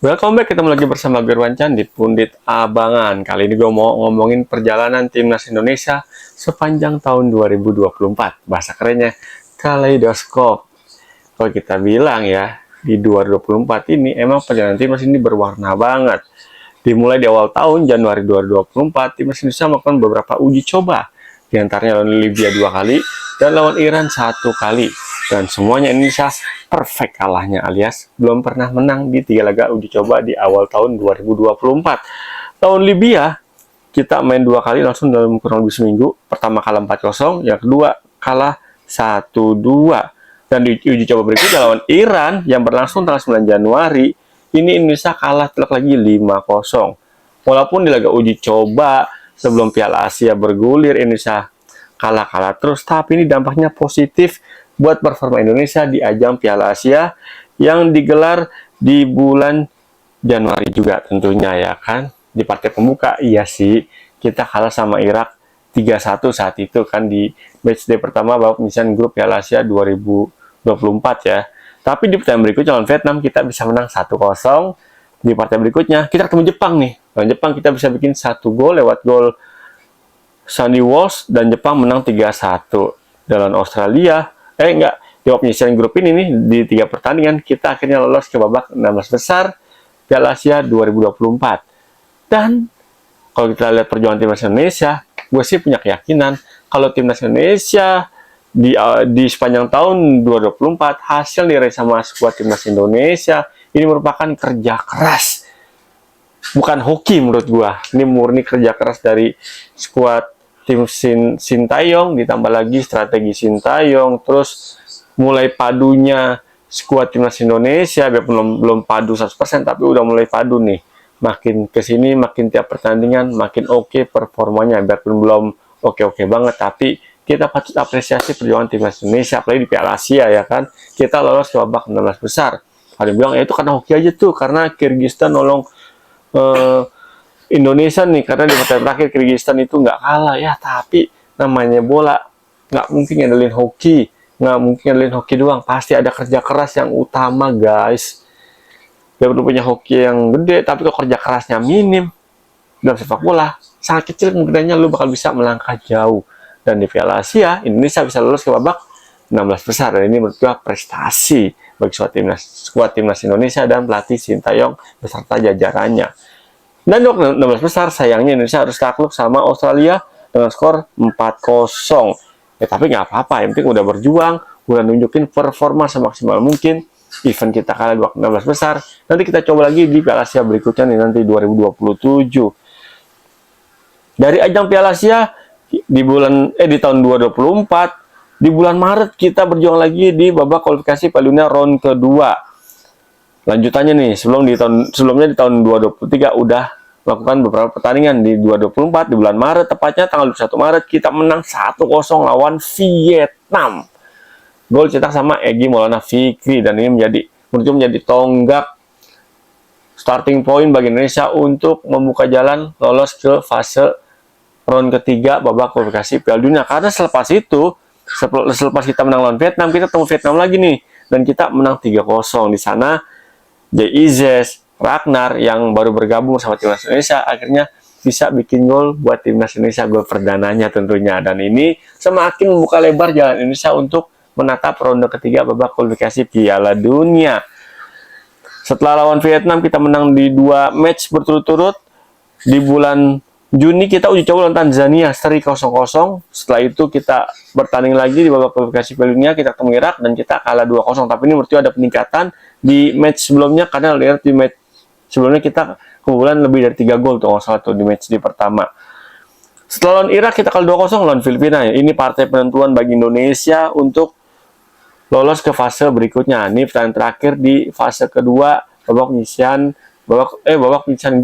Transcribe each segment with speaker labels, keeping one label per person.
Speaker 1: Welcome back, ketemu lagi bersama gue Irwancan di Pundit Abangan. Kali ini gue mau ngomongin perjalanan timnas Indonesia sepanjang tahun 2024. Bahasa kerennya kaleidoskop. Kalau kita bilang ya, di 2024 ini emang perjalanan timnas ini berwarna banget. Dimulai di awal tahun, Januari 2024, timnas Indonesia melakukan beberapa uji coba. Di antaranya lawan Libya 2 kali dan lawan Iran 1 kali. Dan semuanya Indonesia perfect kalahnya, alias belum pernah menang di 3 laga uji coba di awal tahun 2024. Lawan Libya, kita main 2 kali langsung dalam kurang lebih seminggu. Pertama kalah 4-0, yang kedua kalah 1-2. Dan di uji coba berikutnya lawan Iran yang berlangsung tanggal 9 Januari, ini Indonesia kalah telak lagi 5-0. Walaupun di laga uji coba sebelum Piala Asia bergulir, Indonesia kalah-kalah terus, tapi ini dampaknya positif buat performa Indonesia di ajang Piala Asia yang digelar di bulan Januari juga tentunya ya kan. Di partai pembuka, iya sih, kita kalah sama Irak 3-1 saat itu kan di matchday pertama babak penyisihan grup Piala Asia 2024 ya. Tapi di pertandingan berikutnya lawan Vietnam kita bisa menang 1-0. Di partai berikutnya kita ketemu Jepang nih. Lawan Jepang kita bisa bikin 1 gol lewat gol Sandy Walsh dan Jepang menang 3-1. Dan Australia di babak penyisihan grup ini nih, di 3 pertandingan kita akhirnya lolos ke babak 16 besar Piala Asia 2024. Dan kalau kita lihat perjuangan timnas Indonesia, gue sih punya keyakinan kalau timnas Indonesia di sepanjang tahun 2024 hasil diraih sama skuad timnas Indonesia ini merupakan kerja keras, bukan hoki menurut gue. Ini murni kerja keras dari skuad tim Sintayong, ditambah lagi strategi Sintayong, terus mulai padunya skuad timnas Indonesia, biarpun belum padu 100%, tapi udah mulai padu nih. Makin kesini, makin tiap pertandingan, makin oke performanya, biarpun belum oke-oke banget, tapi kita patut apresiasi perjuangan timnas Indonesia, apalagi di Piala Asia ya kan. Kita lolos ke babak 16 besar. Ada yang bilang, ya itu karena hoki aja tuh, karena Kyrgyzstan nolong Indonesia nih, karena di pertandingan terakhir Kyrgyzstan itu nggak kalah ya, tapi namanya bola nggak mungkin ngandelin hoki doang, pasti ada kerja keras yang utama guys. Gak perlu punya hoki yang gede, tapi kalau kerja kerasnya minim dalam sepak bola sangat kecil, kemungkinannya lu bakal bisa melangkah jauh. Dan di Piala Asia Indonesia bisa lolos ke babak 16 besar, dan ini menurut gua prestasi bagi skuad timnas Indonesia dan pelatih Sintayong beserta jajarannya. Dan di 16 besar, sayangnya Indonesia harus takluk sama Australia dengan skor 4-0. Ya tapi nggak apa-apa, yang penting udah berjuang, udah nunjukin performa semaksimal mungkin. Event kita kalah di 16 besar, nanti kita coba lagi di Piala Asia berikutnya nih, nanti 2027. Dari ajang Piala Asia di tahun 2024, di bulan Maret kita berjuang lagi di babak kualifikasi Piala Dunia round kedua. Lanjutannya nih, sebelumnya di tahun 2023 udah melakukan beberapa pertandingan. Di 2024 di bulan Maret, tepatnya tanggal 21 Maret kita menang 1-0 lawan Vietnam. Gol cetak sama Egy Maulana Fikri, dan ini menjadi tonggak starting point bagi Indonesia untuk membuka jalan lolos ke fase round ketiga babak kualifikasi Piala Dunia. Karena selepas kita menang lawan Vietnam, kita ketemu Vietnam lagi nih, dan kita menang 3-0 di sana. Izes, Ragnar yang baru bergabung sama timnas Indonesia akhirnya bisa bikin gol buat timnas Indonesia, gol perdananya tentunya, dan ini semakin membuka lebar jalan Indonesia untuk menatap ronde ketiga babak kualifikasi Piala Dunia. Setelah lawan Vietnam kita menang di 2 match berturut-turut. Di bulan Juni kita uji coba lawan Tanzania seri 0-0. Setelah itu kita bertanding lagi di babak kualifikasi Piala Dunia, kita ketemu Irak dan kita kalah 2-0. Tapi ini menurut gue ada peningkatan di match sebelumnya, karena lihat di match sebelumnya kita kebobolan lebih dari 3 gol tuh, salah satu di match di pertama. Setelah lawan Irak kita kalah 2-0 lawan Filipina. Ini partai penentuan bagi Indonesia untuk lolos ke fase berikutnya. Ini pertandingan terakhir di fase kedua babak penyisihan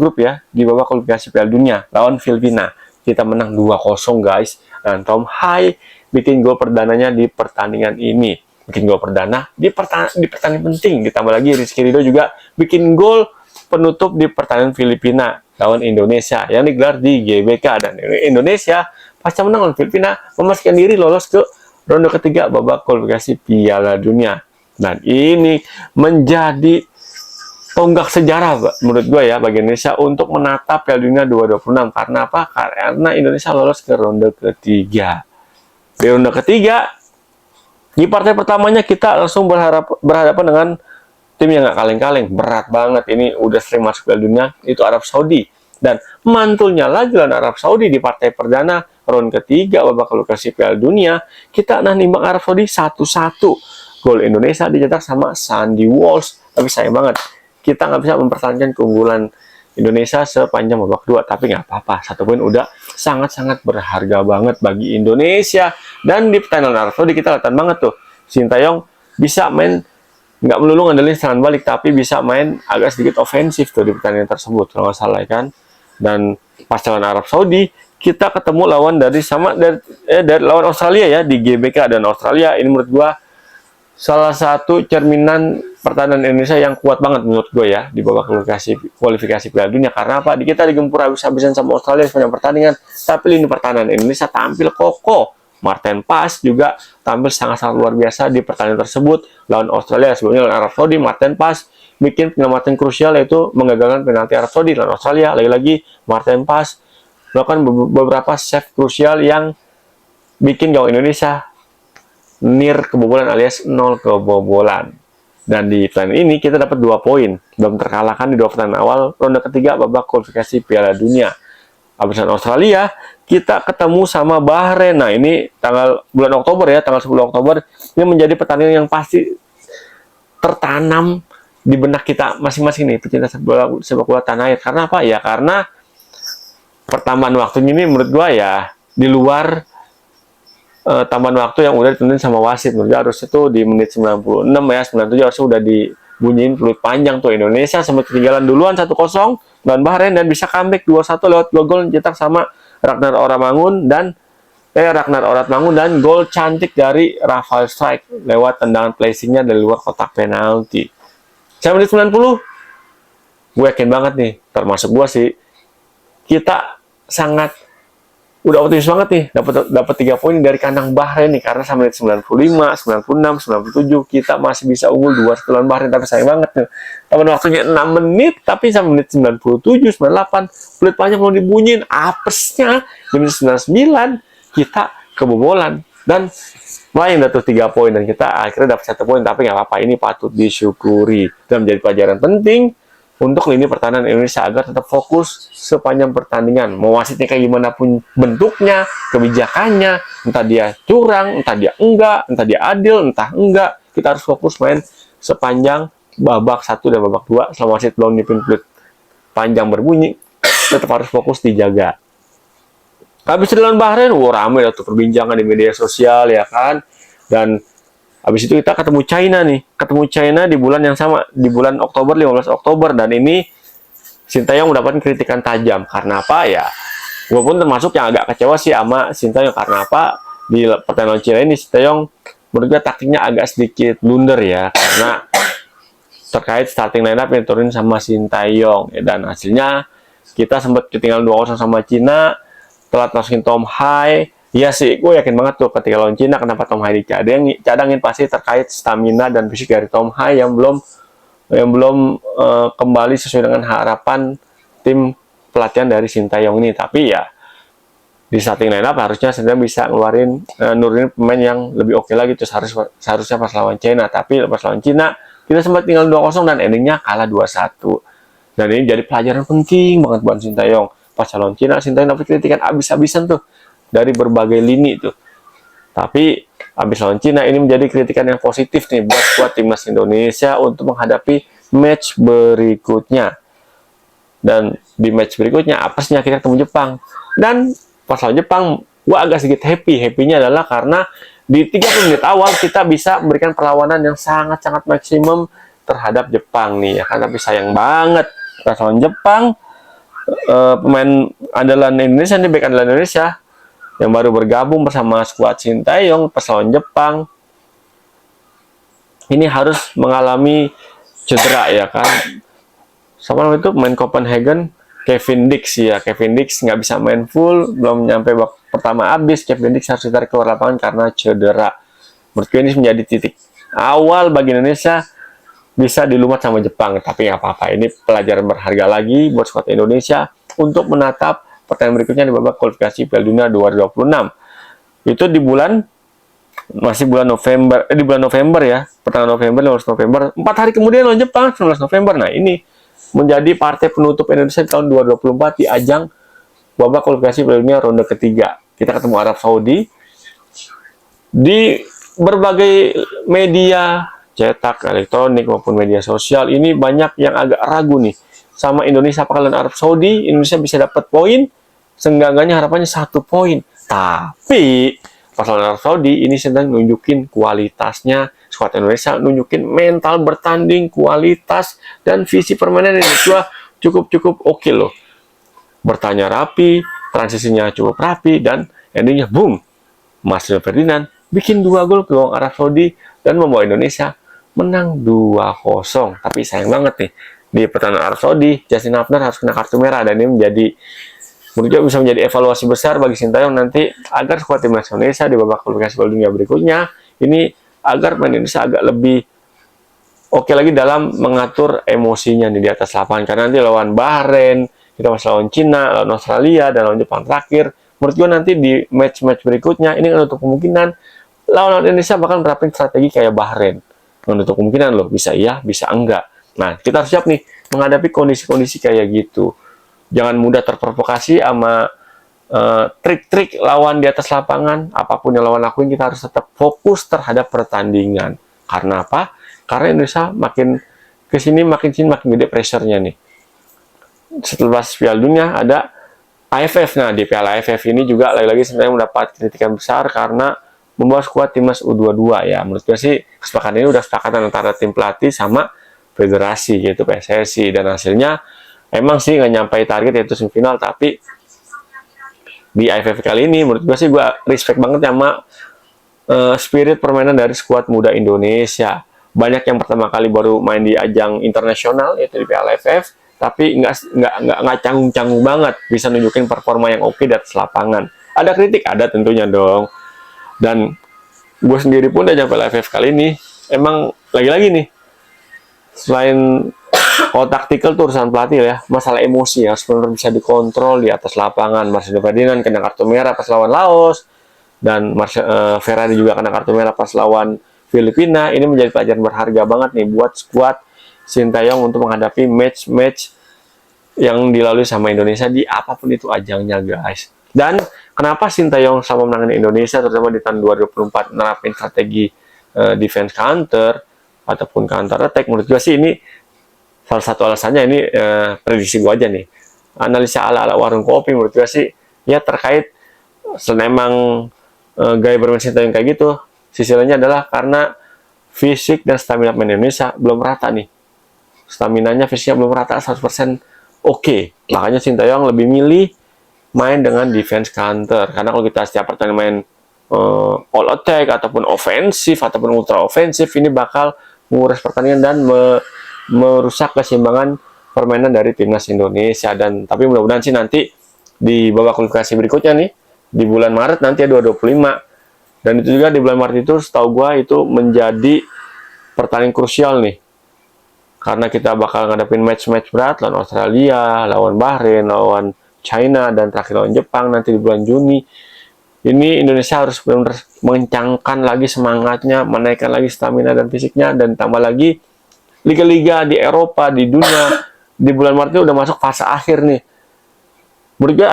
Speaker 1: grup ya, di babak kualifikasi Piala Dunia lawan Filipina. Kita menang 2-0 guys. Dan Tom Hai bikin gol perdananya di pertandingan ini. Bikin gol perdana di pertandingan penting. Ditambah lagi Rizky Ridho juga bikin gol penutup di pertandingan Filipina lawan Indonesia yang digelar di GBK, dan Indonesia pasca menang lawan Filipina memastikan diri lolos ke ronde ketiga babak kualifikasi Piala Dunia. Dan ini menjadi tonggak sejarah menurut gue ya bagi Indonesia untuk menatap Piala Dunia 2026. Karena apa? Karena Indonesia lolos ke ronde ketiga. Di ronde ketiga, di partai pertamanya kita langsung berhadapan dengan tim yang gak kaleng-kaleng. Berat banget, ini udah sering masuk Piala Dunia, itu Arab Saudi. Dan mantulnya lagi lawan Arab Saudi di partai perdana ronde ketiga babak kualifikasi Piala Dunia, kita nimbang Arab Saudi 1-1. Gol Indonesia dicetak sama Sandy Walsh. Tapi sayang banget, kita nggak bisa mempertahankan keunggulan Indonesia sepanjang babak kedua. Tapi nggak apa-apa, 1 poin udah sangat-sangat berharga banget bagi Indonesia. Dan di pertandingan Arab Saudi kita kelihatan banget tuh, Sintayong bisa main nggak melulu ngandelin serangan balik, tapi bisa main agak sedikit ofensif tuh di pertandingan tersebut kalau nggak salah kan. Dan pas lawan Arab Saudi kita ketemu lawan dari lawan Australia ya di GBK, dan Australia ini menurut gua salah satu cerminan pertahanan Indonesia yang kuat banget menurut gue ya di babak kualifikasi Piala Dunia. Karena apa? Kita digempur habis-habisan sama Australia sepanjang pertandingan, tapi lini pertahanan Indonesia tampil kokoh. Martin Paes juga tampil sangat-sangat luar biasa di pertandingan tersebut lawan Australia. Sebelumnya lawan Arab Saudi, Martin Paes bikin penyelamatan krusial, yaitu mengagalkan penalti Arab Saudi. Lawan Australia lagi-lagi Martin Paes melakukan beberapa save krusial yang bikin gawang Indonesia near kebobolan alias 0 kebobolan. Dan di pertandingan ini kita dapat 2 poin, belum terkalahkan di 2 pertandingan awal ronde ketiga babak kualifikasi Piala Dunia. Habisan Australia, kita ketemu sama Bahrain. Nah, ini bulan Oktober ya, tanggal 10 Oktober. Ini menjadi pertandingan yang pasti tertanam di benak kita masing-masing nih, pecinta sepak bola tanah air. Karena apa? Ya karena pertambahan waktunya ini menurut gua ya di luar tambahan waktu yang udah ditentuin sama wasit. Menurut harus itu di menit 96 ya, 97 harusnya udah dibunyiin peluit panjang tuh. Indonesia sempat ketinggalan duluan 1-0 dan Bahrain, dan bisa comeback 2-1 lewat gol cetak sama Ragnar Oratmangun dan gol cantik dari Rafael Strike lewat tendangan placingnya dari luar kotak penalti. Saya menit 90, gue yakin banget nih, termasuk gue sih, kita sangat udah optimis banget nih dapat 3 poin dari kandang Bahrain nih, karena sampai menit 95, 96, 97 kita masih bisa unggul 2-1 lawan Bahrain. Tapi sayang banget nih, tambahan waktunya 6 menit, tapi sampai menit 97, 98 peluit panjang belum dibunyiin, apesnya di menit 99 kita kebobolan dan main tuh 3 poin, dan kita akhirnya dapat 1 poin. Tapi nggak apa-apa, ini patut disyukuri dan menjadi pelajaran penting untuk lini pertahanan Indonesia agar tetap fokus sepanjang pertandingan. Mau wasitnya kayak gimana pun bentuknya, kebijakannya, entah dia curang, entah dia enggak, entah dia adil, entah enggak, kita harus fokus main sepanjang babak 1 dan babak 2. Selama wasit belum nipin peluit panjang berbunyi, tetap harus fokus dijaga. Habis lawan Bahrain, ramai tuh perbincangan di media sosial ya kan. Dan habis itu kita ketemu China di bulan yang sama, di bulan Oktober, 15 Oktober. Dan ini Sintayong mendapatkan kritikan tajam. Karena apa ya? Gue pun termasuk yang agak kecewa sih sama Sintayong. Karena apa? Di pertandingan China ini Sintayong menurut gue taktiknya agak sedikit blunder ya. Karena terkait starting lineup yang turunin sama Sintayong. Dan hasilnya kita sempat ketinggalan 2-0 sama China. Telat masukin Tom Hai. Iya sih, gue yakin banget tuh ketika lawan Cina kenapa Tom Hai dicadangin pasti terkait stamina dan fisik dari Tom Hai yang belum kembali sesuai dengan harapan tim pelatihan dari Sintayong ini. Tapi ya di starting lineup harusnya sedang bisa nurunin pemain yang lebih oke lagi tuh seharusnya pas lawan Cina. Tapi pas lawan Cina kita sempat tinggal 2-0 dan endingnya kalah 2-1. Dan ini jadi pelajaran penting banget buat Sintayong. Pas lawan Cina, Sintayong dapat kritikan abis-abisan tuh dari berbagai lini tuh. Tapi habis lawan Cina ini menjadi kritikan yang positif nih buat timnas Indonesia untuk menghadapi match berikutnya. Dan di match berikutnya apesnya kita ketemu Jepang. Dan pas lawan Jepang gua agak sedikit happy-nya adalah karena di 30 menit awal kita bisa memberikan perlawanan yang sangat-sangat maksimum terhadap Jepang nih ya kan. Tapi sayang banget pas lawan Jepang pemain andalan Indonesia nih, bek andalan Indonesia yang baru bergabung bersama skuad Sintayong pas lawan Jepang ini harus mengalami cedera ya kan. Sama itu main Copenhagen Kevin Dix ya, Kevin Dix nggak bisa main full, belum nyampe babak pertama habis Kevin Dix harus ditarik keluar lapangan karena cedera. Menurut gue ini menjadi titik awal bagi Indonesia bisa dilumat sama Jepang, tapi nggak apa-apa. Ini pelajaran berharga lagi buat skuad Indonesia untuk menatap pertandingan berikutnya di babak kualifikasi Piala Dunia 2026. Itu di bulan masih bulan November, di bulan November ya, pertengahan November, 15 November. 4 hari kemudian lawan Jepang, 19 November. Nah, ini menjadi partai penutup Indonesia di tahun 2024 di ajang babak kualifikasi Piala Dunia ronde ketiga. Kita ketemu Arab Saudi di berbagai media cetak, elektronik maupun media sosial. Ini banyak yang agak ragu nih sama Indonesia apakah lawan Arab Saudi Indonesia bisa dapat poin, seenggaknya harapannya 1 poin. Tapi pas lawan Arab Saudi ini sedang nunjukin kualitasnya, skuad Indonesia nunjukin mental bertanding, kualitas dan visi permainan Indonesia cukup oke loh. Bertanya rapi, transisinya cukup rapi, dan endingnya boom, Marcelo Ferdinand bikin 2 gol ke gawang Arab Saudi dan membawa Indonesia menang 2-0. Tapi sayang banget nih, di pertandingan Arab Saudi, Justin Hafner harus kena kartu merah, dan ini menurutnya bisa menjadi evaluasi besar bagi Sintayong nanti agar skuad timnas Indonesia di babak kualifikasi Piala Dunia berikutnya ini agar pemain Indonesia agak lebih oke lagi dalam mengatur emosinya nih di atas lapangan. Karena nanti lawan Bahrain, kita masih lawan Cina, lawan Australia, dan lawan Jepang terakhir. Menurut gue nanti di match-match berikutnya ini untuk kemungkinan lawan Indonesia bakal menerapkan strategi kayak Bahrain. Menutup kemungkinan loh, bisa iya, bisa enggak. Nah, kita harus siap nih menghadapi kondisi-kondisi kayak gitu. Jangan mudah terprovokasi sama trik-trik lawan di atas lapangan. Apapun yang lawan lakuin, kita harus tetap fokus terhadap pertandingan. Karena apa? Karena Indonesia makin kesini makin gede pressure-nya nih. Setelah Piala Dunia ada AFF. Nah, di Piala AFF ini juga lagi-lagi sebenarnya mendapat kritikan besar karena membawa skuad timnas U22 ya. Menurut gue sih kesepakatan ini udah kesepakatan antara tim pelatih sama federasi yaitu PSSI, dan hasilnya emang sih nggak nyampe target yaitu semifinal. Tapi di AFF kali ini menurut gue sih gue respect banget sama spirit permainan dari skuad muda Indonesia. Banyak yang pertama kali baru main di ajang internasional yaitu di Piala AFF, tapi nggak canggung-canggung banget, bisa nunjukin performa yang oke di atas lapangan. Ada kritik, ada tentunya dong. Dan gue sendiri pun di ajang Piala AFF kali ini emang lagi-lagi nih, selain kalau taktikal tuh urusan pelatih ya, masalah emosi ya sebenarnya bisa dikontrol di atas lapangan. Marcelo Ferdinand kena kartu merah pas lawan Laos, dan Ferrari juga kena kartu merah pas lawan Filipina. Ini menjadi pelajaran berharga banget nih buat skuad Sintayong untuk menghadapi match-match yang dilalui sama Indonesia di apapun itu ajangnya, guys. Dan kenapa Sintayong sama menangani Indonesia terutama di tahun 2024 menerapkan strategi defense counter ataupun counter attack? Menurut gue sih ini salah satu alasannya. Ini prediksi gue aja nih, analisa ala-ala warung kopi. Menurut gue sih ya terkait selain emang gaya bermain Sintayong kayak gitu, sisi lainnya adalah karena fisik dan stamina pemain Indonesia belum rata nih. Staminanya, fisiknya belum rata 100% oke. Makanya Sintayong lebih milih main dengan defense counter. Karena kalau kita setiap pertandingan main all attack ataupun ofensif ataupun ultra ofensif, ini bakal menguras pertandingan dan merusak keseimbangan permainan dari timnas Indonesia. Dan tapi mudah-mudahan sih nanti di babak kualifikasi berikutnya nih di bulan Maret nanti 2025. Dan itu juga di bulan Maret itu setahu gua itu menjadi pertandingan krusial nih. Karena kita bakal ngadepin match-match berat lawan Australia, lawan Bahrain, lawan China, dan terakhir lawan Jepang nanti di bulan Juni. Ini Indonesia harus benar-benar mengencangkan lagi semangatnya, menaikkan lagi stamina dan fisiknya, dan tambah lagi liga-liga di Eropa, di dunia di bulan Maret ini udah masuk fase akhir nih. Menurut gue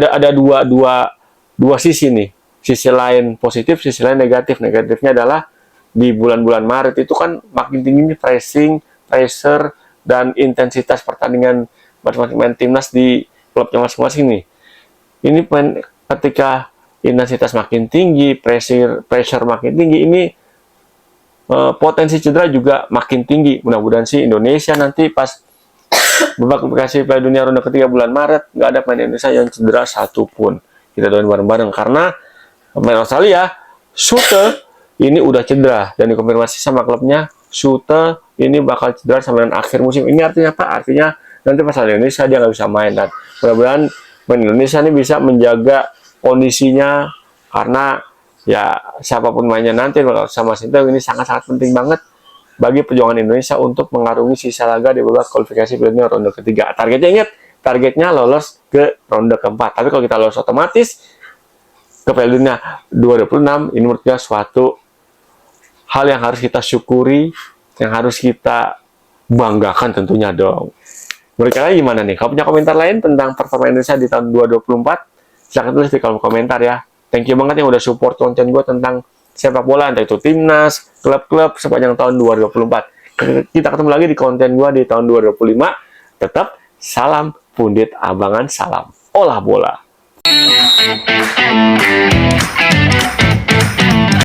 Speaker 1: ada dua sisi nih. Sisi lain positif, sisi lain negatif. Negatifnya adalah di bulan-bulan Maret itu kan makin tinggi pressing, pressure, dan intensitas pertandingan masing-masing timnas di klubnya masing-masing nih. Ini ketika intensitas makin tinggi, pressure makin tinggi, ini potensi cedera juga makin tinggi. Mudah-mudahan sih Indonesia nanti pas babak kualifikasi Piala Dunia ronde ketiga bulan Maret nggak ada pemain Indonesia yang cedera satupun. Kita doain bareng-bareng karena pemain Australia, Schulte, ini udah cedera dan dikonfirmasi sama klubnya, Schulte ini bakal cedera sampai dengan akhir musim. Ini artinya apa? Artinya nanti pas Indonesia dia nggak bisa main, dan mudah-mudahan pemain Indonesia ini bisa menjaga kondisinya, karena ya siapapun mainnya nanti kalau sama Sintayong ini sangat-sangat penting banget bagi perjuangan Indonesia untuk mengarungi sisa laga di babak kualifikasi Piala Dunia ronde ketiga. Targetnya ingat, targetnya lolos ke ronde keempat. Tapi kalau kita lolos otomatis ke Piala Dunia 2026, ini menurut gue suatu hal yang harus kita syukuri, yang harus kita banggakan tentunya dong. Menurut kalian gimana nih? Kalau punya komentar lain tentang performa Indonesia di tahun 2024, silahkan tulis di kolom komentar ya. Thank you banget yang udah support konten gue tentang sepak bola, entah itu timnas, klub-klub sepanjang tahun 2024. Kita ketemu lagi di konten gue di tahun 2025. Tetap salam pundit abangan, salam olah bola.